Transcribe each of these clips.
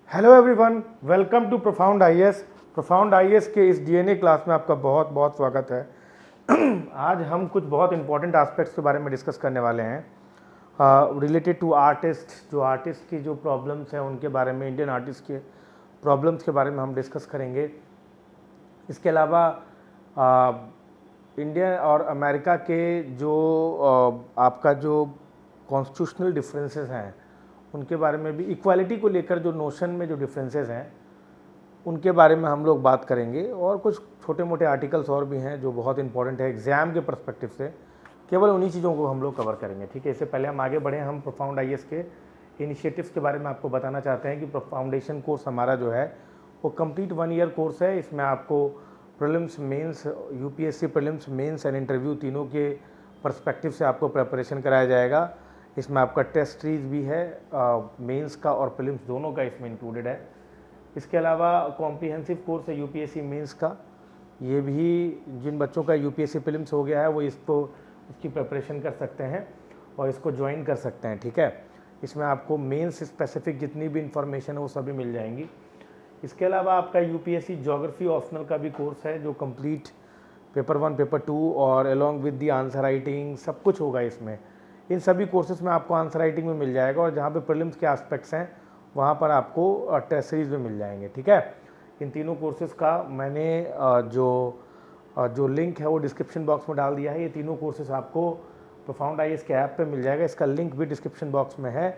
Hello everyone, welcome to profound IAS. Profound IAS के इस DNA class में आपका बहुत बहुत स्वागत है। आज हम कुछ बहुत इंपॉर्टेंट एस्पेक्ट्स के बारे में डिस्कस करने वाले हैं रिलेटेड टू आर्टिस्ट। जो आर्टिस्ट की जो प्रॉब्लम्स हैं उनके बारे में, इंडियन आर्टिस्ट के प्रॉब्लम्स के बारे में हम डिस्कस करेंगे। इसके अलावा इंडिया और अमेरिका के जो आपका जो कॉन्स्टिट्यूशनल डिफरेंसेस हैं उनके बारे में भी, इक्वालिटी को लेकर जो नोशन में जो डिफरेंसेस हैं उनके बारे में हम लोग बात करेंगे। और कुछ छोटे मोटे आर्टिकल्स और भी हैं जो बहुत इंपॉर्टेंट है एग्ज़ाम के पर्सपेक्टिव से, केवल उन्हीं चीज़ों को हम लोग कवर करेंगे। ठीक है, इससे पहले हम आगे बढ़ें, हम प्रोफाउंड आईएएस के इनिशिएटिव्स के बारे में आपको बताना चाहते हैं कि फाउंडेशन कोर्स हमारा जो है वो कंप्लीट 1 ईयर कोर्स है। इसमें आपको prelims, mains, UPSC prelims, mains and interview तीनों के पर्सपेक्टिव से आपको प्रिपरेशन कराया जाएगा। इसमें आपका टेस्ट सीरीज भी है, मेंस का और प्रीलिम्स दोनों का इसमें इंक्लूडेड है। इसके अलावा कॉम्प्रिहेंसिव कोर्स है यूपीएससी मेंस का, ये भी जिन बच्चों का यूपीएससी प्रीलिम्स हो गया है वो उसकी प्रिपरेशन कर सकते हैं और इसको ज्वाइन कर सकते हैं। ठीक है, इसमें आपको मेंस स्पेसिफिक जितनी भी इंफॉर्मेशन है वो सभी मिल जाएंगी। इसके अलावा आपका यूपीएससी ज्योग्राफी ऑप्शनल का भी कोर्स है जो कंप्लीट पेपर 1, पेपर 2 और along with the answer writing सब कुछ होगा इसमें। इन सभी कोर्सेज में आपको आंसर राइटिंग में मिल जाएगा और जहाँ पे प्रीलिम्स के एस्पेक्ट्स हैं वहाँ पर आपको टेस्ट सीरीज में मिल जाएंगे। ठीक है, इन तीनों कोर्सेज का मैंने जो लिंक है वो डिस्क्रिप्शन बॉक्स में डाल दिया है। ये तीनों कोर्सेज आपको प्रोफाउंड आईएएस के ऐप पे मिल जाएगा, इसका लिंक भी डिस्क्रिप्शन बॉक्स में है।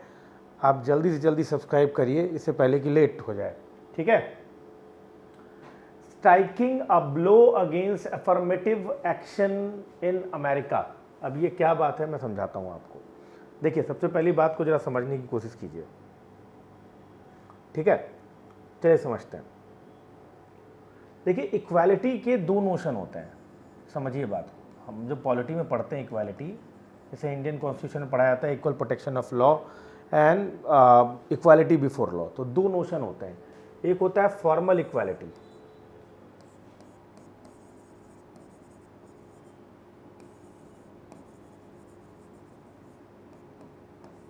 आप जल्दी से जल्दी सब्सक्राइब करिए, इससे पहले कि लेट हो जाए। ठीक है, striking a blow against affirmative action in America. अब ये क्या बात है मैं समझाता हूँ आपको। देखिए, सबसे पहली बात को ज़रा समझने की कोशिश कीजिए। ठीक है, चलिए समझते हैं। देखिए, इक्वालिटी के दो नोशन होते हैं, समझिए बात को। हम जो पॉलिटी में पढ़ते हैं इक्वालिटी, जैसे इंडियन कॉन्स्टिट्यूशन में पढ़ा जाता है equal protection of law and equality before law. तो दो नोशन होते हैं, एक होता है फॉर्मल इक्वालिटी,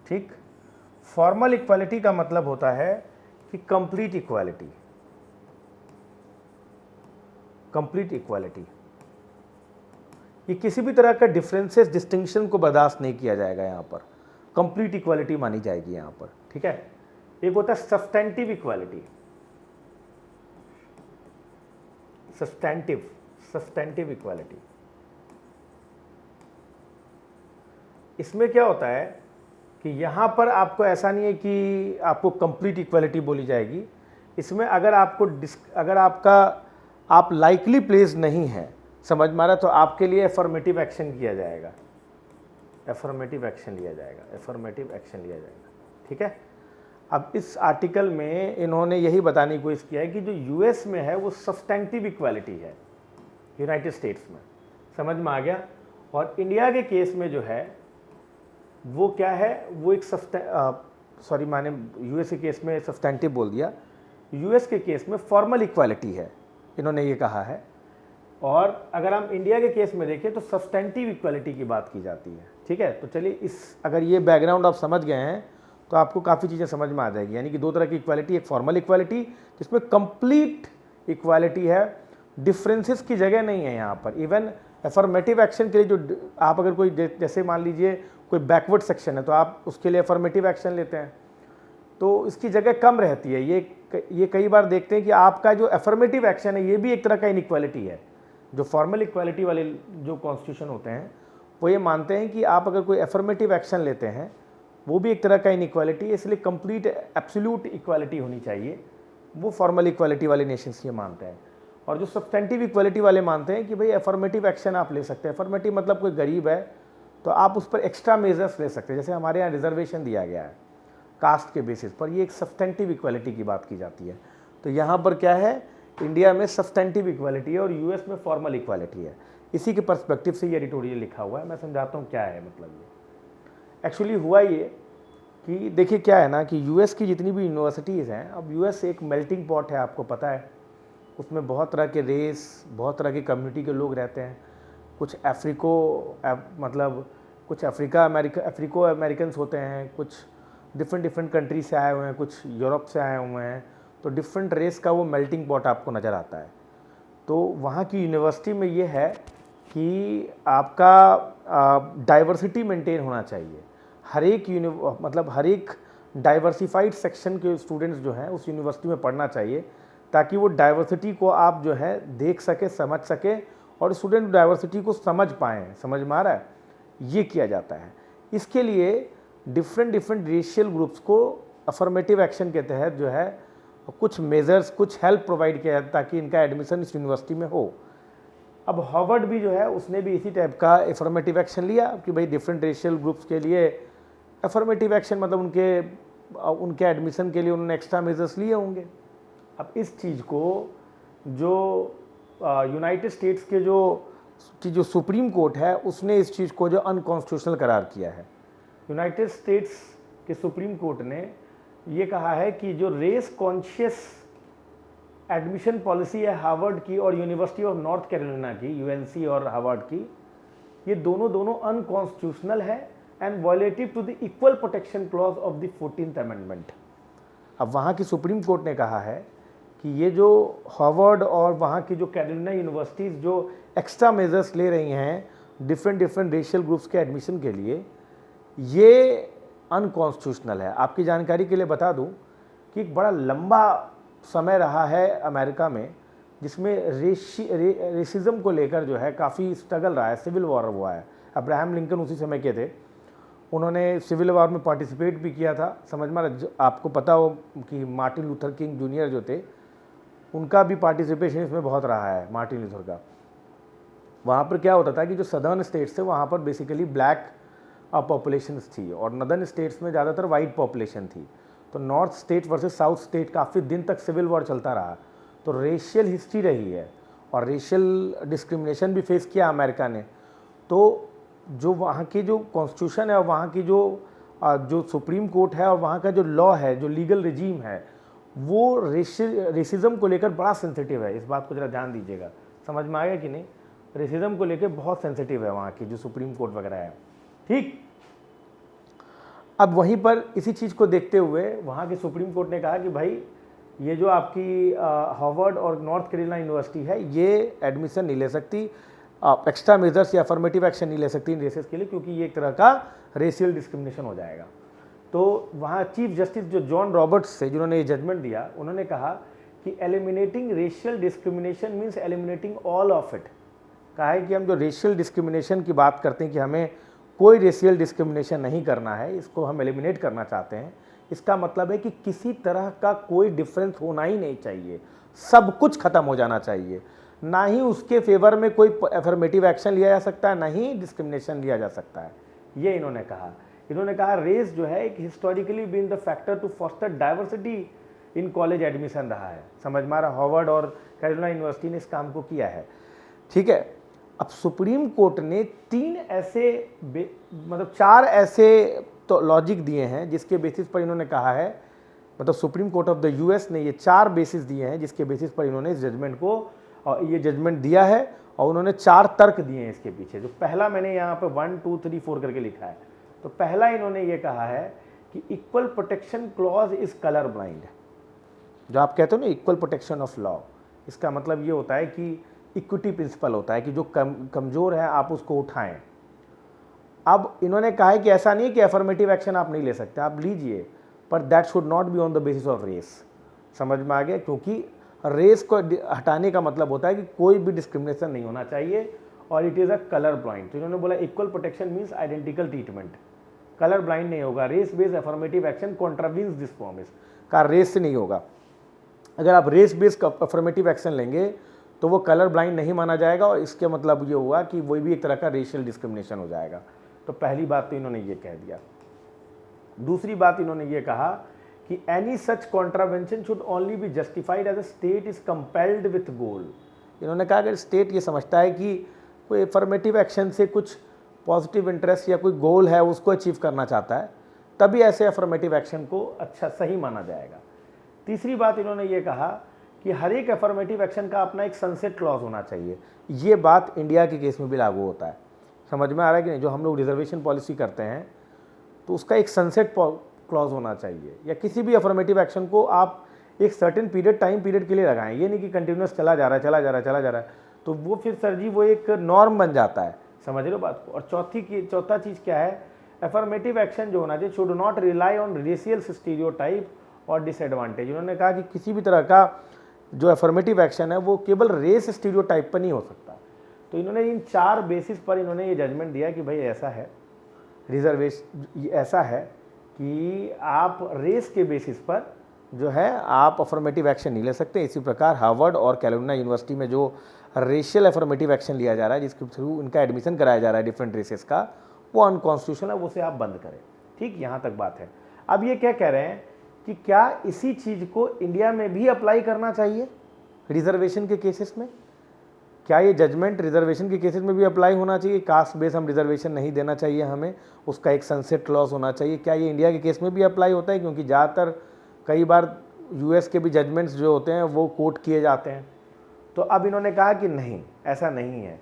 ठीक। फॉर्मल इक्वालिटी का मतलब होता है कि कंप्लीट इक्वालिटी, कंप्लीट इक्वालिटी। ये किसी भी तरह का डिफरेंसेस, डिस्टिंक्शन को बर्दाश्त नहीं किया जाएगा, यहाँ पर कंप्लीट इक्वालिटी मानी जाएगी यहाँ पर। ठीक है, एक होता है सब्सटेंटिव इक्वालिटी, सब्सटेंटिव इक्वालिटी। इसमें क्या होता है कि यहाँ पर आपको ऐसा नहीं है कि आपको कंप्लीट इक्वालिटी बोली जाएगी। इसमें अगर आप लाइकली प्लेस नहीं है, समझ मारा, तो आपके लिए एफर्मेटिव एक्शन किया जाएगा, एफर्मेटिव एक्शन लिया जाएगा, एफर्मेटिव एक्शन लिया जाएगा। ठीक है, अब इस आर्टिकल में इन्होंने यही बताने की कोशिश किया है कि जो यूएस में है वो सब्सटेंटिव इक्वालिटी है, यूनाइटेड स्टेट्स में, समझ में आ गया। और इंडिया के केस में जो है वो क्या है, वो एक मैंने यूएस के केस में सब्सटेंटिव बोल दिया, यूएस के केस में फॉर्मल इक्वालिटी है, इन्होंने ये कहा है। और अगर हम इंडिया के केस में देखें तो सब्सटेंटिव इक्वालिटी की बात की जाती है। ठीक है, तो चलिए अगर ये बैकग्राउंड आप समझ गए हैं तो आपको काफ़ी चीज़ें समझ में आ जाएगी। यानी कि दो तरह की इक्वालिटी, एक फॉर्मल इक्वालिटी जिसमें कंप्लीट इक्वालिटी है, डिफरेंसेस की जगह नहीं है यहाँ पर। इवन एफर्मेटिव एक्शन के लिए जो आप अगर कोई जैसे मान लीजिए कोई बैकवर्ड सेक्शन है तो आप उसके लिए एफर्मेटिव एक्शन लेते हैं तो इसकी जगह कम रहती है। ये कई बार देखते हैं कि आपका जो एफर्मेटिव एक्शन है ये भी एक तरह का इनइक्वालिटी है। जो फॉर्मल इक्वालिटी वाले जो कॉन्स्टिट्यूशन होते हैं वो ये मानते हैं कि आप अगर कोई एफर्मेटिव एक्शन लेते हैं वो भी एक तरह का इनइक्वालिटी है, इसलिए कंप्लीट एब्सोल्यूट इक्वालिटी होनी चाहिए। वो फॉर्मल इक्वालिटी वाले नेशंस ये मानते हैं। और जो सब्सटेंटिव इक्वालिटी वाले मानते हैं कि भाई एफर्मेटिव एक्शन आप ले सकते हैं। एफर्मेटिव मतलब कोई गरीब है तो आप उस पर एक्स्ट्रा मेजर्स ले सकते हैं, जैसे हमारे यहाँ रिजर्वेशन दिया गया है कास्ट के बेसिस पर, ये एक सब्सटेंटिव इक्वालिटी की बात की जाती है। तो यहाँ पर क्या है, इंडिया में सब्सटेंटिव इक्वालिटी है और यूएस में फॉर्मल इक्वालिटी है। इसी के पर्सपेक्टिव से ये एडिटोरियल लिखा हुआ है, मैं समझाता हूँ क्या है मतलब। ये एक्चुअली हुआ ये कि देखिए क्या है ना कि यूएस की जितनी भी यूनिवर्सिटीज़ हैं, अब यूएस एक मेल्टिंग पॉट है, आपको पता है, उसमें बहुत तरह के रेस, बहुत तरह की कम्युनिटी के लोग रहते हैं। कुछ अफ्रीको अमेरिकन्स होते हैं, कुछ डिफरेंट डिफरेंट कंट्री से आए हुए हैं, कुछ यूरोप से आए हुए हैं, तो डिफरेंट रेस का वो मेल्टिंग पॉट आपको नज़र आता है। तो वहाँ की यूनिवर्सिटी में ये है कि आपका डाइवर्सिटी मेंटेन होना चाहिए। हर एक मतलब हर एक डाइवर्सिफाइड सेक्शन के स्टूडेंट्स जो हैं उस यूनिवर्सिटी में पढ़ना चाहिए, ताकि वो डाइवर्सिटी को आप जो है देख सके, समझ सके, और स्टूडेंट डाइवर्सिटी को समझ पाएँ। समझ में आ रहा है? ये किया जाता है। इसके लिए डिफरेंट डिफरेंट रेशियल ग्रुप्स को अफर्मेटिव एक्शन के तहत जो है कुछ मेजर्स, कुछ हेल्प प्रोवाइड किया जाता है ताकि इनका एडमिशन इस यूनिवर्सिटी में हो। अब हार्वर्ड भी जो है उसने भी इसी टाइप का अफर्मेटिव एक्शन लिया कि भाई डिफरेंट रेशियल ग्रुप्स के लिए अफर्मेटिव एक्शन, मतलब उनके एडमिशन के लिए उन्होंने एक्स्ट्रा मेजर्स लिए होंगे। अब इस चीज़ को जो यूनाइटेड स्टेट्स के जो सुप्रीम कोर्ट है उसने इस चीज़ को जो अनकॉन्स्टिट्यूशनल करार किया है। यूनाइटेड स्टेट्स के सुप्रीम कोर्ट ने ये कहा है कि जो रेस कॉन्शियस एडमिशन पॉलिसी है हार्वर्ड की और यूनिवर्सिटी ऑफ नॉर्थ कैरोलिना की, यूएनसी और हार्वर्ड की, ये दोनों अनकॉन्स्टिट्यूशनल है and violative to the equal protection clause of the 14th amendment. अब वहाँ की सुप्रीम कोर्ट ने कहा है कि ये जो हार्वर्ड और वहाँ की जो कैरोलिना यूनिवर्सिटीज़ जो एक्स्ट्रा मेजर्स ले रही हैं डिफरेंट रेशियल ग्रुप्स के एडमिशन के लिए, ये अनकॉन्स्टिट्यूशनल है। आपकी जानकारी के लिए बता दूं कि एक बड़ा लंबा समय रहा है अमेरिका में जिसमें रेसिज्म को लेकर जो है काफ़ी स्ट्रगल रहा है, सिविल वॉर हुआ है। अब्राहम लिंकन उसी समय के थे, उन्होंने सिविल वॉर में पार्टिसिपेट भी किया था। समझ में आपको पता हो कि मार्टिन लूथर किंग जूनियर जो थे उनका भी पार्टिसिपेशन इसमें बहुत रहा है, मार्टिन लूथर का। वहाँ पर क्या होता था कि जो सदर्न स्टेट्स थे वहाँ पर बेसिकली ब्लैक पॉपुलेशंस थी और नदर्न स्टेट्स में ज़्यादातर वाइट पॉपुलेशन थी। तो north state versus south state काफ़ी दिन तक सिविल वॉर चलता रहा, तो रेशियल हिस्ट्री रही है और रेशियल डिस्क्रिमिनेशन भी फेस किया अमेरिका ने। तो जो वहाँ की जो कॉन्स्टिट्यूशन है और वहाँ की जो सुप्रीम कोर्ट है और वहाँ का जो लॉ है, जो लीगल रिजीम है, वो रेसिज्म को लेकर बड़ा सेंसिटिव है। इस बात को ज़रा ध्यान दीजिएगा, समझ में आएगा कि नहीं? रेसिज्म को लेकर बहुत सेंसिटिव है वहाँ की जो सुप्रीम कोर्ट वगैरह है। ठीक, अब वहीं पर इसी चीज़ को देखते हुए वहाँ के सुप्रीम कोर्ट ने कहा कि भाई ये जो आपकी हार्वर्ड और नॉर्थ कैरोलिना यूनिवर्सिटी है ये एडमिशन नहीं ले सकती, एक्स्ट्रा मेजर्स या अफर्मेटिव एक्शन नहीं ले सकती इन रेसेस के लिए, क्योंकि ये एक तरह का रेशियल डिस्क्रिमिनेशन हो जाएगा। तो वहाँ चीफ जस्टिस जो जॉन रॉबर्ट्स थे जिन्होंने ये जजमेंट दिया, उन्होंने कहा कि eliminating racial discrimination means eliminating all of it. कहा है कि हम जो रेशियल डिस्क्रिमिनेशन की बात करते हैं कि हमें कोई रेशियल डिस्क्रिमिनेशन नहीं करना है, इसको हम एलिमिनेट करना चाहते हैं, इसका मतलब है कि किसी तरह का कोई डिफरेंस होना ही नहीं चाहिए, सब कुछ खत्म हो जाना चाहिए। ना ही उसके फेवर में कोई अफर्मेटिव एक्शन लिया जा सकता है, ना ही डिस्क्रिमिनेशन लिया जा सकता है, ये इन्होंने कहा। इन्होंने कहा रेस जो है एक historically been the factor to foster diversity in college admission रहा है। समझ में आ रहा? हार्वर्ड और कैरोलिना यूनिवर्सिटी ने इस काम को किया है। ठीक है, अब सुप्रीम कोर्ट ने चार ऐसे तो लॉजिक दिए हैं जिसके बेसिस पर इन्होंने कहा है, मतलब supreme court of the US ने ये 4 बेसिस दिए हैं जिसके बेसिस पर इन्होंने इस जजमेंट को ये जजमेंट दिया है, और उन्होंने 4 तर्क दिए हैं इसके पीछे। जो पहला मैंने यहाँ पे 1 2 3 4 करके लिखा है, तो पहला इन्होंने ये कहा है कि equal protection clause is colour blind. जो आप कहते हो ना इक्वल प्रोटेक्शन ऑफ लॉ, इसका मतलब ये होता है कि इक्विटी प्रिंसिपल होता है कि जो कमज़ोर है आप उसको उठाएं। अब इन्होंने कहा है कि ऐसा नहीं है कि अफर्मेटिव एक्शन आप नहीं ले सकते, आप लीजिए, पर that should not be on the basis of race. समझ में आ गया? क्योंकि रेस को हटाने का मतलब होता है कि कोई भी डिस्क्रिमिनेशन नहीं होना चाहिए, और it is a colour blind. तो इन्होंने बोला equal protection means identical treatment, colour blind नहीं होगा। Race based affirmative action contravenes this promise, का रेस से नहीं होगा। अगर आप रेस बेस्ड अफर्मेटिव एक्शन लेंगे तो वो कलर ब्लाइंड नहीं माना जाएगा, और इसके मतलब ये हुआ कि वही भी एक तरह का रेशियल डिस्क्रिमिनेशन हो जाएगा। तो पहली बात तो इन्होंने ये कह दिया। दूसरी बात इन्होंने ये कहा कि any such contravention should only be justified as a state is compelled with goal. इन्होंने कहा अगर स्टेट ये समझता है कि कोई अफर्मेटिव एक्शन से कुछ पॉजिटिव इंटरेस्ट या कोई गोल है उसको अचीव करना चाहता है, तभी ऐसे अफर्मेटिव एक्शन को अच्छा सही माना जाएगा। तीसरी बात इन्होंने ये कहा कि हर एक अफर्मेटिव एक्शन का अपना एक सनसेट क्लॉज होना चाहिए। ये बात इंडिया के केस में भी लागू होता है। समझ में आ रहा है कि नहीं? जो हम लोग रिजर्वेशन पॉलिसी करते हैं तो उसका एक सनसेट क्लॉज होना चाहिए, या किसी भी अफर्मेटिव एक्शन को आप एक सर्टेन पीरियड, टाइम पीरियड के लिए लगाएं, ये नहीं कि कंटिन्यूस चला जा रहा है, तो वो फिर सर जी वो एक नॉर्म बन जाता है, समझ रहे हो बात को। और चौथा चीज़ क्या है, अफर्मेटिव एक्शन जो होना चाहिए should not rely on racial stereotype और डिसएडवांटेज। उन्होंने कहा कि किसी भी तरह का जो अफर्मेटिव एक्शन है वो केवल रेस स्टीरियोटाइप पर नहीं हो सकता। तो इन्होंने इन 4 बेसिस पर इन्होंने ये जजमेंट दिया कि भाई ऐसा है, रिजर्वेशन ऐसा है कि आप रेस के बेसिस पर जो है आप अफर्मेटिव एक्शन नहीं ले सकते। इसी प्रकार हार्वर्ड और कैलिफोर्निया यूनिवर्सिटी में जो रेशियल अफर्मेटिव एक्शन लिया जा रहा है, जिसके थ्रू इनका एडमिशन कराया जा रहा है डिफरेंट रेसेस का, वो अनकॉन्स्टिट्यूशनल है, उसे आप बंद करें। ठीक, यहाँ तक बात है। अब ये क्या कह रहे हैं कि क्या इसी चीज़ को इंडिया में भी अप्लाई करना चाहिए रिजर्वेशन के केसेस में? क्या ये जजमेंट रिजर्वेशन के केसेस में भी अप्लाई होना चाहिए? कास्ट बेस हम रिजर्वेशन नहीं देना चाहिए हमें, उसका एक सनसेट क्लॉज होना चाहिए। क्या ये इंडिया के केस में भी अप्लाई होता है? क्योंकि ज़्यादातर कई बार यूएस के भी जजमेंट्स जो होते हैं वो कोट किए जाते हैं। तो अब इन्होंने कहा कि नहीं, ऐसा नहीं है।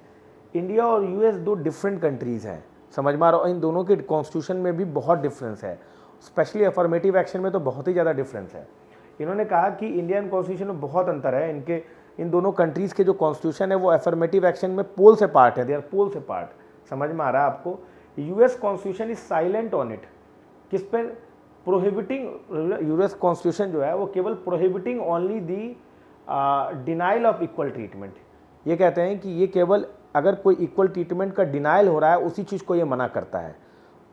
इंडिया और यूएस 2 डिफरेंट कंट्रीज़ हैं, समझ में आ रहा हो। इन दोनों के कॉन्स्टिट्यूशन में भी बहुत डिफरेंस है, स्पेशली अफर्मेटिव एक्शन में तो बहुत ही ज़्यादा डिफरेंस है। इन्होंने कहा कि इंडियन कॉन्स्टिट्यूशन में बहुत अंतर है, इन दोनों कंट्रीज़ के जो कॉन्स्टिट्यूशन है वो अफर्मेटिव एक्शन में पोल से पार्ट है, दे आर पोल से पार्ट। समझ में आ रहा है आपको? US constitution is silent on it, किस पर? प्रोहिबिटिंग। यूएस कॉन्स्टिट्यूशन जो है वो केवल prohibiting only the denial of equal treatment. ये कहते हैं कि ये केवल अगर कोई इक्वल ट्रीटमेंट का डिनाइल हो रहा है उसी चीज़ को ये मना करता है।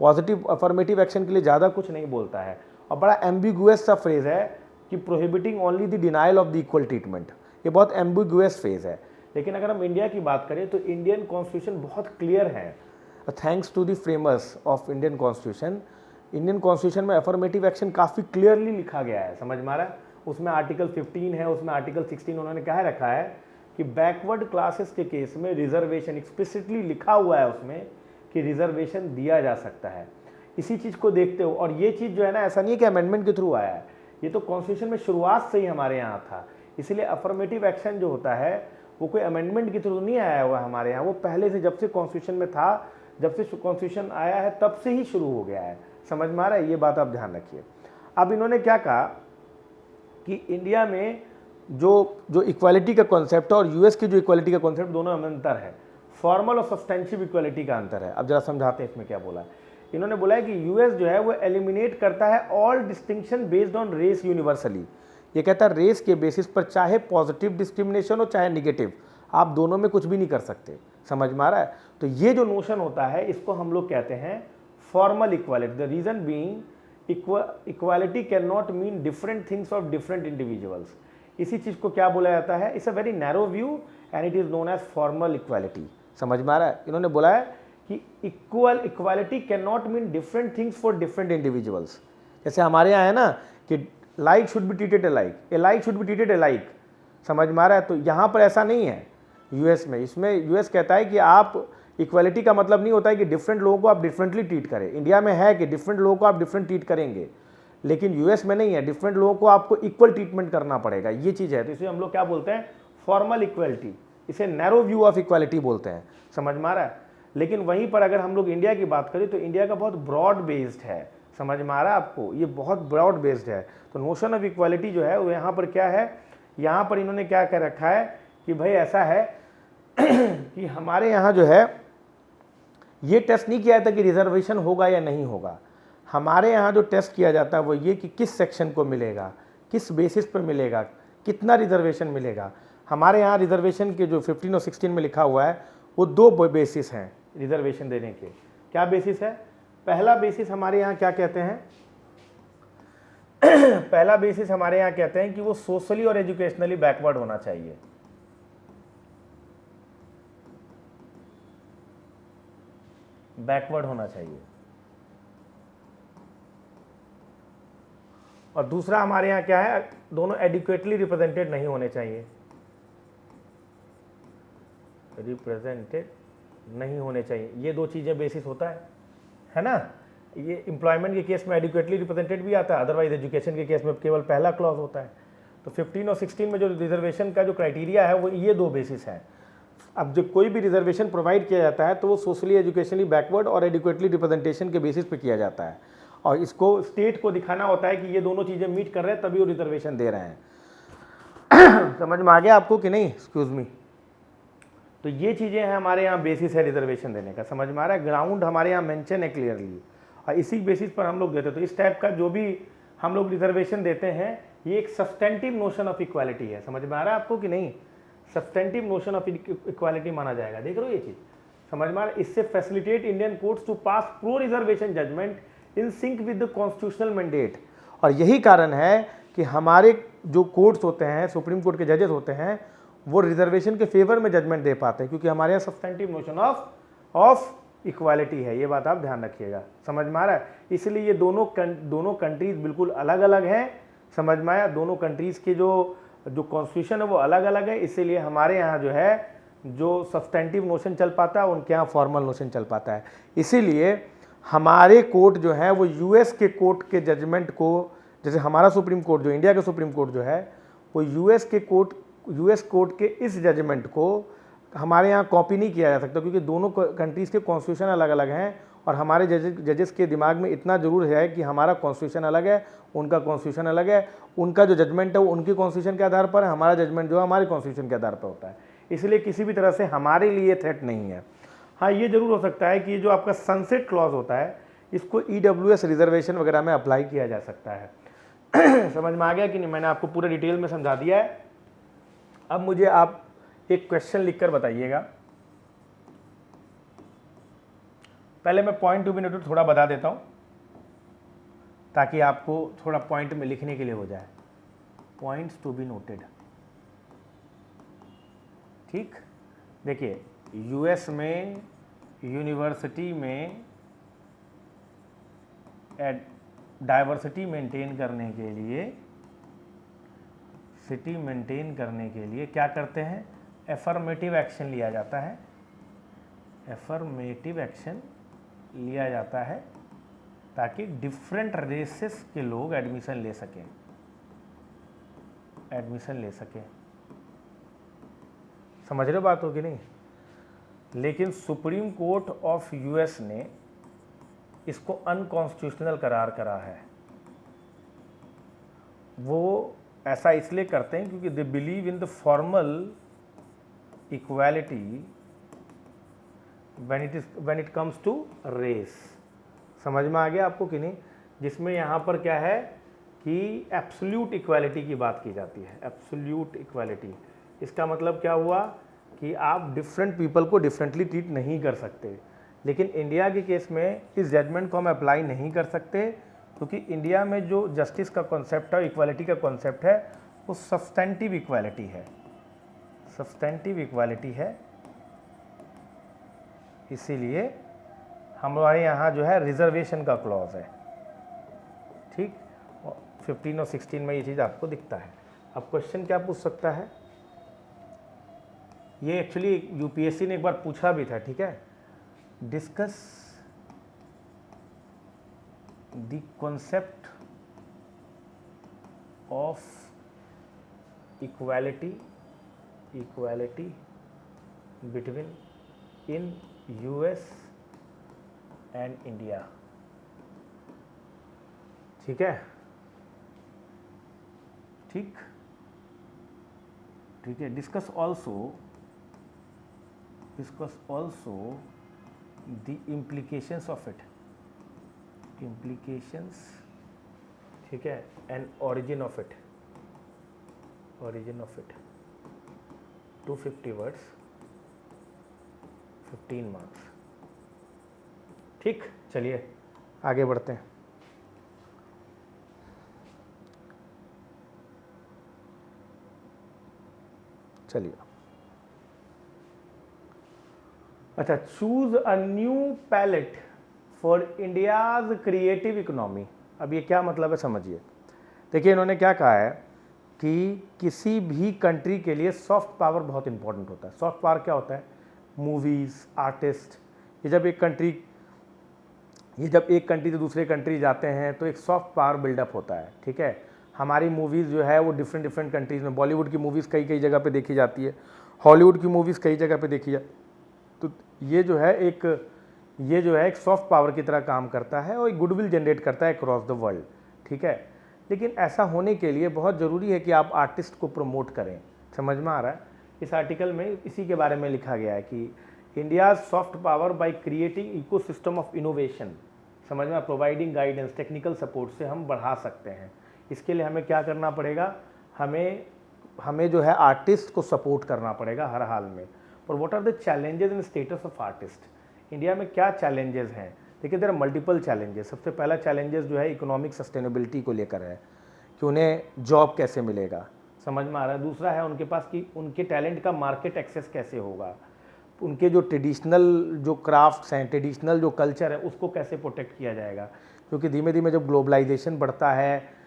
पॉजिटिव अफर्मेटिव एक्शन के लिए ज़्यादा कुछ नहीं बोलता है। और बड़ा एम्बिगुअस सा फ्रेज है कि prohibiting only the denial of the equal treatment, ये बहुत एम्बिगुअस फ्रेज है। लेकिन अगर हम इंडिया की बात करें तो इंडियन कॉन्स्टिट्यूशन बहुत क्लियर है, thanks to the framers of Indian constitution. Indian constitution में अफर्मेटिव एक्शन काफ़ी क्लियरली लिखा गया है, समझ में आ रहा है? उसमें आर्टिकल 15 है, उसमें आर्टिकल 16 उन्होंने क्या रखा है कि बैकवर्ड क्लासेस के केस में रिजर्वेशन एक्सप्लिसिटली लिखा हुआ है उसमें कि रिजर्वेशन दिया जा सकता है। इसी चीज़ को देखते हो, और ये चीज़ जो है ना, ऐसा नहीं है कि अमेंडमेंट के थ्रू आया है, ये तो कॉन्स्टिट्यूशन में शुरुआत से ही हमारे यहाँ था। इसलिए अफर्मेटिव एक्शन जो होता है वो कोई अमेंडमेंट के थ्रू नहीं आया हुआ हमारे यहाँ, वो पहले से जब से कॉन्स्टिट्यूशन में था, जब से कॉन्स्टिट्यूशन आया है तब से ही शुरू हो गया है। समझ में आ रहा है? ये बात आप ध्यान रखिए। अब इन्होंने क्या कहा कि इंडिया में जो इक्वालिटी का कॉन्सेप्ट है और यूएस की जो इक्वालिटी का कॉन्सेप्ट, दोनों में अंतर है। फॉर्मल और सब्सटेंशिव इक्वालिटी का अंतर है। अब जरा समझाते हैं इसमें क्या बोला है। इन्होंने बोला है कि यूएस जो है वो एलिमिनेट करता है all distinction based on race universally. ये कहता है रेस के बेसिस पर चाहे पॉजिटिव डिस्क्रिमिनेशन हो चाहे निगेटिव, आप दोनों में कुछ भी नहीं कर सकते। समझ में आ रहा है? तो ये जो नोशन होता है इसको हम लोग कहते हैं formal equality. The reason being equality can not mean different things of different individuals. इसी चीज़ को क्या बोला जाता है? It's a very narrow view and it is known as formal equality. समझ में आ रहा है? इन्होंने बोला है कि equality can not mean different things for different individuals. जैसे हमारे यहाँ है ना कि like should be treated a like should be treated a like. समझ में आ रहा है? तो यहाँ पर ऐसा नहीं है यूएस में। इसमें यूएस कहता है कि आप इक्वालिटी का मतलब नहीं होता है कि डिफरेंट लोगों को आप डिफरेंटली ट्रीट करें। इंडिया में है कि डिफरेंट लोगों को आप डिफरेंट ट्रीट करेंगे, लेकिन यूएस में नहीं है। डिफरेंट लोगों को आपको इक्वल ट्रीटमेंट करना पड़ेगा, ये चीज़ है। तो इसे हम लोग क्या बोलते हैं? Formal equality. इसे नैरो व्यू ऑफ इक्वालिटी बोलते हैं। समझ में आ रहा है? लेकिन वहीं पर अगर हम लोग इंडिया की बात करें तो इंडिया का बहुत ब्रॉड बेस्ड है। समझ में आ रहा है आपको? ये बहुत ब्रॉड बेस्ड है। तो नोशन ऑफ इक्वालिटी जो है वो यहाँ पर क्या है, यहाँ पर इन्होंने क्या कह रखा है कि भाई ऐसा है कि हमारे यहाँ जो है ये टेस्ट नहीं किया जाता कि रिजर्वेशन होगा या नहीं होगा। हमारे यहाँ जो टेस्ट किया जाता है वो ये कि किस सेक्शन को मिलेगा, किस बेसिस पर मिलेगा, कितना रिजर्वेशन मिलेगा। हमारे यहाँ रिजर्वेशन के जो 15 और 16 में लिखा हुआ है वो 2 बेसिस हैं रिजर्वेशन देने के। क्या बेसिस है? पहला बेसिस हमारे यहाँ क्या कहते हैं पहला बेसिस हमारे यहाँ कहते हैं कि वो सोशली और एजुकेशनली बैकवर्ड होना चाहिए। बैकवर्ड होना चाहिए। और दूसरा हमारे यहाँ क्या है, दोनों एडिक्वेटली रिप्रेजेंटेड नहीं होने चाहिए। रिप्रेजेंटेड नहीं होने चाहिए, ये 2 चीज़ें बेसिस होता है ना। ये एम्प्लॉयमेंट के केस में एडिक्वेटली रिप्रेजेंटेड भी आता है, अदरवाइज एजुकेशन के केस में केवल पहला क्लॉज होता है। तो 15 और 16 में जो रिजर्वेशन का जो क्राइटेरिया है वो ये 2 बेसिस है। अब जब कोई भी रिजर्वेशन प्रोवाइड किया जाता है तो वो सोशली एजुकेशनली बैकवर्ड और एडिक्वेटली रिप्रेजेंटेशन के बेसिस पे किया जाता है। और इसको स्टेट को दिखाना होता है कि ये दोनों चीज़ें मीट कर रहे हैं तभी वो रिजर्वेशन दे रहे हैं। समझ में आ गया आपको कि नहीं? Excuse me. तो ये चीज़ें हैं हमारे यहाँ बेसिस है रिजर्वेशन देने का, समझ में आ रहा है? ग्राउंड हमारे यहाँ मेंशन है क्लियरली और इसी बेसिस पर हम लोग देते हैं। तो इस टाइप का जो भी हम लोग रिजर्वेशन देते हैं ये एक सब्सटेंटिव नोशन ऑफ इक्वालिटी है, समझ में आ रहा है आपको कि नहीं? सब्सटेंटिव नोशन ऑफ इक्वालिटी माना जाएगा। देख रहे हो ये चीज़, समझ में आ रहा है? इससे facilitate Indian courts to pass pro reservation judgment in sync with the constitutional mandate. और यही कारण है कि हमारे जो कोर्ट्स होते हैं, सुप्रीम कोर्ट के जजेस होते हैं, वो रिजर्वेशन के फेवर में जजमेंट दे पाते हैं क्योंकि हमारे यहाँ सब्सटेंटिव नोशन ऑफ इक्वालिटी है। ये बात आप ध्यान रखिएगा, समझ में आ रहा है? इसलिए ये दोनों कंट्रीज बिल्कुल अलग अलग हैं, समझ में आया? दोनों कंट्रीज के जो कॉन्स्टिट्यूशन है वो अलग अलग है, इसीलिए हमारे यहाँ जो है जो सब्सटेंटिव नोशन चल पाता है उनके यहाँ फॉर्मल नोशन चल पाता है। इसीलिए हमारे कोर्ट जो है वो यूएस के कोर्ट के जजमेंट को, जैसे हमारा सुप्रीम कोर्ट जो इंडिया का सुप्रीम कोर्ट जो है वो यूएस कोर्ट के इस जजमेंट को हमारे यहाँ कॉपी नहीं किया जा सकता क्योंकि दोनों कंट्रीज़ के कॉन्स्टिट्यूशन अलग अलग हैं और हमारे जजेस के दिमाग में इतना ज़रूर है कि हमारा कॉन्स्टिट्यूशन अलग है, उनका कॉन्स्टिट्यूशन अलग है, उनका जो जजमेंट है वो उनके कॉन्स्टिट्यूशन के आधार पर है, हमारा जजमेंट जो है हमारे कॉन्स्टिट्यूशन के आधार पर होता है। इसलिए किसी भी तरह से हमारे लिए थ्रेट नहीं है। हाँ, ये जरूर हो सकता है कि जो आपका सनसेट क्लॉज होता है इसको EWS रिजर्वेशन वगैरह में अप्लाई किया जा सकता है। समझ में आ गया कि नहीं? मैंने आपको पूरे डिटेल में समझा दिया है। अब मुझे आप एक क्वेश्चन लिखकर बताइएगा। पहले मैं पॉइंट टू बी नोटेड थोड़ा बता देता हूं ताकि आपको थोड़ा पॉइंट में लिखने के लिए हो जाए। पॉइंट्स टू बी नोटेड, ठीक? देखिए, यूएस में यूनिवर्सिटी में डाइवर्सिटी मेंटेन करने के लिए, सिटी मेंटेन करने के लिए क्या करते हैं? एफर्मेटिव एक्शन लिया जाता है। एफर्मेटिव एक्शन लिया जाता है ताकि डिफरेंट रेसेस के लोग एडमिशन ले सकें, समझ रहे हो बात हो कि नहीं? लेकिन सुप्रीम कोर्ट ऑफ यूएस ने इसको अनकॉन्स्टिट्यूशनल करार करा है। वो ऐसा इसलिए करते हैं क्योंकि they believe in the formal equality when it comes to race. समझ में आ गया आपको कि नहीं? जिसमें यहाँ पर क्या है कि एब्सोल्यूट इक्वालिटी की बात की जाती है। एब्सोल्यूट इक्वालिटी, इसका मतलब क्या हुआ कि आप डिफरेंट पीपल को डिफरेंटली ट्रीट नहीं कर सकते। लेकिन इंडिया के केस में इस जजमेंट को हम अप्लाई नहीं कर सकते क्योंकि इंडिया में जो जस्टिस का कॉन्सेप्ट है, इक्वालिटी का कॉन्सेप्ट है, वो सब्सटेंटिव इक्वालिटी है। सब्सटेंटिव इक्वालिटी है, इसीलिए हमारे यहाँ जो है रिजर्वेशन का क्लॉज है, ठीक? 15 और 16 में ये चीज़ आपको दिखता है। अब क्वेश्चन क्या पूछ सकता है? ये एक्चुअली यूपीएससी ने एक बार पूछा भी था, ठीक है? Discuss the concept of equality between in US and India, ठीक है? ठीक है। Discuss also the implications of it, ठीक है, and origin of it 250 words 15 marks, ठीक? चलिए आगे बढ़ते हैं। चलिए, अच्छा, choose a new palette for India's creative economy. अब ये क्या मतलब है समझिए। देखिए, इन्होंने क्या कहा है कि किसी भी कंट्री के लिए सॉफ्ट पावर बहुत इंपॉर्टेंट होता है। सॉफ्ट पावर क्या होता है? Movies, artist. ये जब एक कंट्री से दूसरे कंट्री जाते हैं तो एक सॉफ्ट पावर बिल्डअप होता है, ठीक है? हमारी मूवीज़ जो है वो डिफरेंट कंट्रीज़ में, बॉलीवुड की मूवीज़ कई जगह पे देखी जाती है, हॉलीवुड की मूवीज़ कई जगह पे देखी जाती है। तो ये जो है एक ये जो है एक सॉफ्ट पावर की तरह काम करता है और एक गुडविल जनरेट करता है अक्रॉस द वर्ल्ड, ठीक है। लेकिन ऐसा होने के लिए बहुत ज़रूरी है कि आप आर्टिस्ट को प्रमोट करें। समझ में आ रहा है? इस आर्टिकल में इसी के बारे में लिखा गया है कि India soft power by creating ecosystem of innovation, समझ में, प्रोवाइडिंग गाइडेंस, टेक्निकल सपोर्ट से हम बढ़ा सकते हैं। इसके लिए हमें क्या करना पड़ेगा, हमें जो है आर्टिस्ट को सपोर्ट करना पड़ेगा हर हाल में। और what are the challenges in status of artist, India में क्या चैलेंजेस हैं? देखिए देयर आर मल्टीपल चैलेंजेस। सबसे पहला चैलेंजेस जो है इकोनॉमिक सस्टेनेबिलिटी को लेकर है कि उन्हें जॉब कैसे मिलेगा, समझ में आ रहा है। दूसरा है उनके पास कि उनके टैलेंट का मार्केट एक्सेस कैसे होगा, उनके जो ट्रेडिशनल जो क्राफ्ट्स हैं, ट्रेडिशनल जो कल्चर है, उसको कैसे प्रोटेक्ट किया जाएगा। क्योंकि धीमे धीमे जब ग्लोबलाइजेशन बढ़ता है,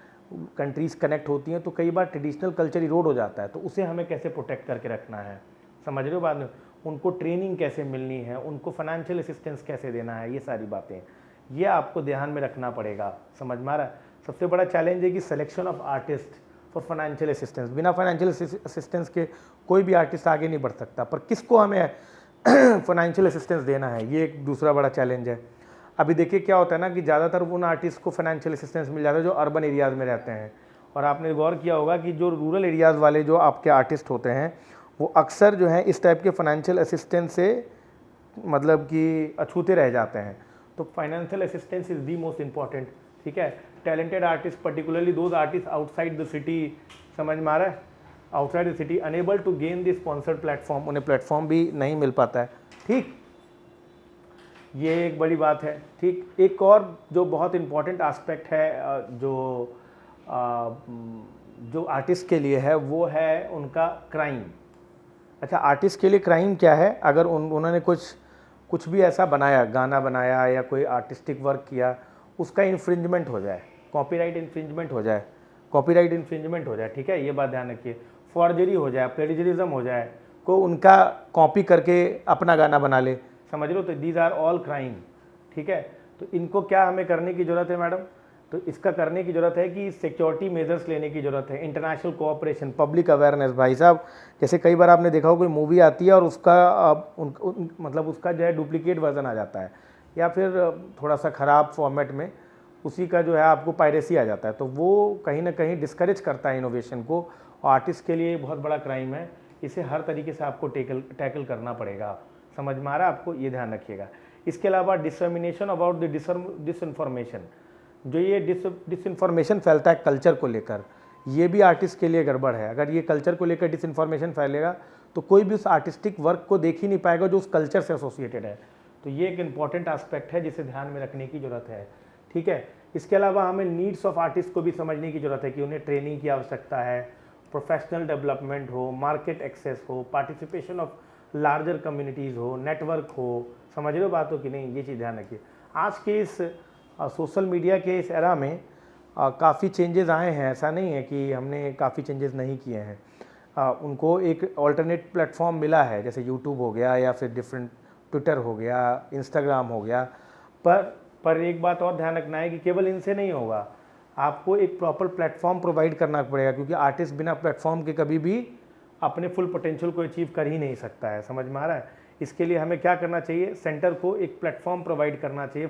कंट्रीज़ कनेक्ट होती हैं, तो कई बार ट्रेडिशनल कल्चर इरोड हो जाता है, तो उसे हमें कैसे प्रोटेक्ट करके रखना है, समझ रहे हो बात में। उनको ट्रेनिंग कैसे मिलनी है, उनको फाइनेंशियल असिस्टेंस कैसे देना है, ये सारी बातें ये आपको ध्यान में रखना पड़ेगा, समझ में आ रहा है। सबसे बड़ा चैलेंज है कि selection of artist for financial assistance. बिना फाइनेंशियल असिस्टेंस के कोई भी आर्टिस्ट आगे नहीं बढ़ सकता, पर किसको हमें फाइनेंशियल असिस्टेंस देना है, ये एक दूसरा बड़ा चैलेंज है। अभी देखिए क्या होता है ना कि ज़्यादातर उन आर्टिस्ट को फाइनेंशियल असिस्टेंस मिल जाता है जो अर्बन एरियाज़ में रहते हैं। और आपने गौर किया होगा कि जो रूरल एरियाज़ वाले जो आपके आर्टिस्ट होते हैं, वो अक्सर जो है इस टाइप के फाइनेंशियल असिस्टेंस से मतलब कि अछूते रह जाते हैं। तो financial assistance is the most important, ठीक है। Talented artist, particularly those artist outside the city, समझ में आ रहा है, outside the city unable to gain the sponsored platform, उन्हें प्लेटफॉर्म भी नहीं मिल पाता है, ठीक। ये एक बड़ी बात है, ठीक। एक और जो बहुत इम्पॉर्टेंट आस्पेक्ट है जो आर्टिस्ट के लिए है, वो है उनका क्राइम। अच्छा, आर्टिस्ट के लिए क्राइम क्या है? अगर उन्होंने कुछ भी ऐसा बनाया, गाना बनाया या कोई आर्टिस्टिक वर्क किया, उसका इन्फ्रिंजमेंट हो जाए, कॉपीराइट इन्फ्रिंजमेंट हो जाए, कॉपीराइट इन्फ्रिंजमेंट हो जाए, ठीक है, ये बात ध्यान रखिए। फॉर्जरी हो जाए, प्लेजरिज्म हो जाए, को उनका कॉपी करके अपना गाना बना ले, समझ लो, तो दीज आर ऑल क्राइम, ठीक है। तो इनको क्या हमें करने की ज़रूरत है मैडम? तो इसका करने की ज़रूरत है कि सिक्योरिटी मेजर्स लेने की ज़रूरत है, इंटरनेशनल कोऑपरेशन, पब्लिक अवेयरनेस। भाई साहब, जैसे कई बार आपने देखा हो कोई मूवी आती है और उसका मतलब उसका जो है डुप्लीकेट वर्जन आ जाता है, या फिर थोड़ा सा ख़राब फॉर्मेट में उसी का जो है आपको पायरेसी आ जाता है, तो वो कहीं ना कहीं डिस्करेज करता है इनोवेशन को। और आर्टिस्ट के लिए बहुत बड़ा क्राइम है, इसे हर तरीके से आपको टैकल करना पड़ेगा, समझ में आ रहा है आपको, ये ध्यान रखिएगा। इसके अलावा डिसमिनेशन अबाउट द डिसइंफॉर्मेशन, जो ये डिसइंफॉर्मेशन फैलता है कल्चर को लेकर, ये भी आर्टिस्ट के लिए गड़बड़ है। अगर ये कल्चर को लेकर डिसइंफॉर्मेशन फैलेगा तो कोई भी उस आर्टिस्टिक वर्क को देख ही नहीं पाएगा जो उस कल्चर से एसोसिएटेड है। तो ये एक इंपॉर्टेंट एस्पेक्ट है जिसे ध्यान में रखने की ज़रूरत है, ठीक है। इसके अलावा हमें नीड्स ऑफ आर्टिस्ट को भी समझने की ज़रूरत है कि उन्हें ट्रेनिंग की आवश्यकता है, प्रोफेशनल डेवलपमेंट हो, मार्केट एक्सेस हो, पार्टिसिपेशन ऑफ लार्जर कम्युनिटीज़ हो, नेटवर्क हो, समझ रहे हो बात हो कि नहीं, ये चीज़ ध्यान रखिए। आज के इस सोशल मीडिया के इस एरा में काफ़ी चेंजेस आए हैं, ऐसा नहीं है कि हमने काफ़ी चेंजेस नहीं किए हैं। उनको एक ऑल्टरनेट प्लेटफॉर्म मिला है, जैसे यूट्यूब हो गया या फिर डिफरेंट ट्विटर हो गया, इंस्टाग्राम हो गया। पर एक बात और ध्यान रखना है कि केवल इनसे नहीं होगा, आपको एक प्रॉपर प्लेटफॉर्म प्रोवाइड करना पड़ेगा, क्योंकि आर्टिस्ट बिना प्लेटफॉर्म के कभी भी अपने फुल पोटेंशियल को अचीव कर ही नहीं सकता है, समझ में आ रहा है। इसके लिए हमें क्या करना चाहिए, सेंटर को एक प्लेटफॉर्म प्रोवाइड करना चाहिए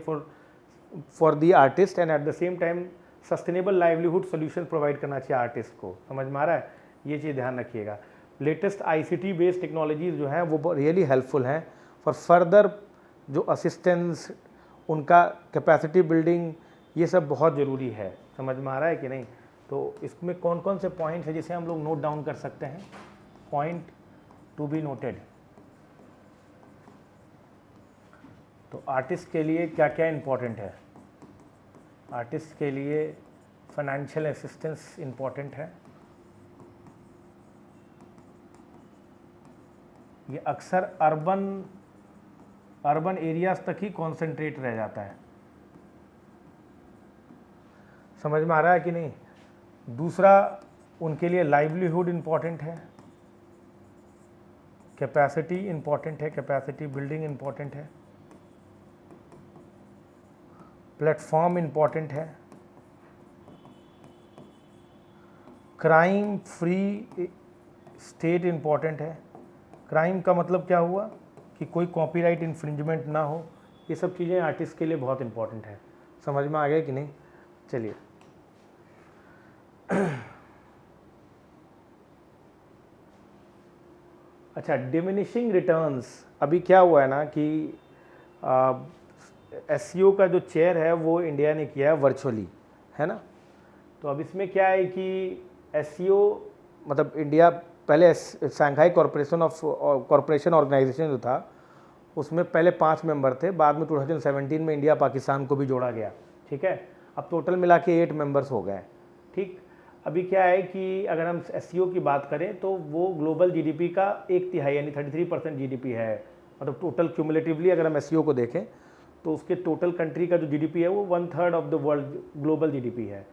for the artist, and eight the same time sustainable livelihood solution provide करना चाहिए आर्टिस्ट को, समझ में आ रहा है, ये चीज़ ध्यान रखिएगा। लेटेस्ट ICT बेस्ड टेक्नोलॉजीज़ जो हैं वो रियली हेल्पफुल हैं फॉर फर्दर जो असिस्टेंस, उनका कैपेसिटी बिल्डिंग, ये सब बहुत ज़रूरी है, समझ में आ रहा है कि नहीं। तो इसमें कौन कौन से पॉइंट्स हैं जिसे हम लोग नोट डाउन कर सकते हैं, पॉइंट टू बी नोटेड। तो आर्टिस्ट के लिए क्या क्या इम्पोर्टेंट है? आर्टिस्ट के लिए फाइनेंशियल असिस्टेंस इम्पोर्टेंट है। ये अक्सर अर्बन एरियाज तक ही कॉन्सेंट्रेट रह जाता है, समझ में आ रहा है कि नहीं। दूसरा, उनके लिए लाइवलीहुड इम्पॉर्टेंट है, कैपेसिटी इम्पॉर्टेंट है, कैपेसिटी बिल्डिंग इम्पॉर्टेंट है, प्लेटफॉर्म इम्पॉर्टेंट है, क्राइम फ्री स्टेट इम्पॉर्टेंट है। क्राइम का मतलब क्या हुआ कि कोई कॉपीराइट इन्फ्रिंजमेंट ना हो, ये सब चीज़ें आर्टिस्ट के लिए बहुत इंपॉर्टेंट है। समझ में आ गया कि नहीं? चलिए अच्छा, डिमिनिशिंग रिटर्न्स। अभी क्या हुआ है ना कि एससीओ का जो चेयर है वो इंडिया ने किया है वर्चुअली, है ना। तो अब इसमें क्या है कि एससीओ मतलब इंडिया पहले शंघाई कॉरपोरेशन ऑर्गेनाइजेशन जो था उसमें पहले 5 मेंबर थे, बाद में 2017 में इंडिया पाकिस्तान को भी जोड़ा गया, ठीक है। अब टोटल मिला के 8 मेंबर्स हो गए, ठीक। अभी क्या है कि अगर हम एससीओ की बात करें तो वो ग्लोबल जीडीपी का 1/3 यानी 33% जीडीपी है। मतलब टोटल क्यूमुलेटिवली अगर हम एससीओ को देखें तो उसके टोटल कंट्री का जो जीडीपी है वो 1/3 of the world global GDP है।